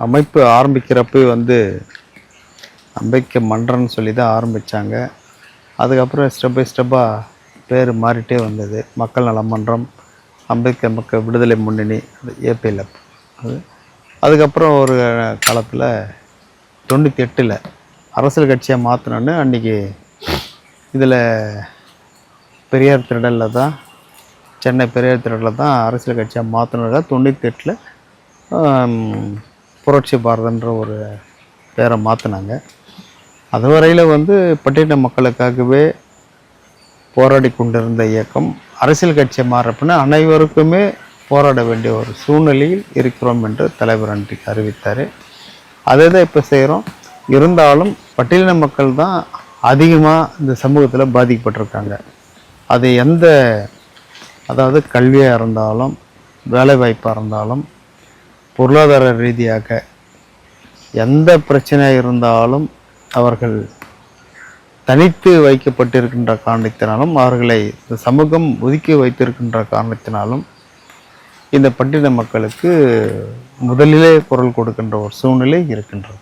அமைப்பு ஆரம்பிக்கிறப்ப அம்பேத்கர் மன்றம்னு சொல்லி தான் ஆரம்பித்தாங்க. அதுக்கப்புறம் ஸ்டெப் பை ஸ்டெப்பாக பேர் மாறிட்டே வந்தது. மக்கள் நல மன்றம், அம்பேத்கர் மக்கள் விடுதலை முன்னணி, அது ஏபிஎல்எஃப். அதுக்கப்புறம் ஒரு காலத்தில் 98ல் அரசியல் கட்சியாக மாற்றினோன்னு அன்றைக்கி இதில் பெரியார் திடலில் தான், சென்னை பெரியார் திடலில் தான் அரசியல் கட்சியாக மாற்றினதாக 98ல் புரட்சி பாரதன்ற ஒரு பேரை மாற்றினாங்க. அதுவரையில் பட்டியலின மக்களுக்காகவே போராடி கொண்டிருந்த இயக்கம் அரசியல் கட்சியை மாறப்பின்னா அனைவருக்குமே போராட வேண்டிய ஒரு சூழ்நிலையில் இருக்கிறோம் என்று தலைவர் அன்றைக்கு அறிவித்தார். அதை தான் இப்போ செய்கிறோம். இருந்தாலும் பட்டியலின மக்கள் தான் அதிகமாக இந்த சமூகத்தில் பாதிக்கப்பட்டிருக்காங்க. அது அதாவது கல்வியாக இருந்தாலும், வேலைவாய்ப்பாக இருந்தாலும், பொருளாதார ரீதியாக எந்த பிரச்சனையாக இருந்தாலும் அவர்கள் தனித்து வைக்கப்பட்டிருக்கின்ற காரணத்தினாலும், அவர்களை இந்த சமூகம் ஒதுக்கி வைத்திருக்கின்ற காரணத்தினாலும் இந்த பட்டியலின மக்களுக்கு முதலிலே குரல் கொடுக்கின்ற ஒரு சூழ்நிலை இருக்கின்றது.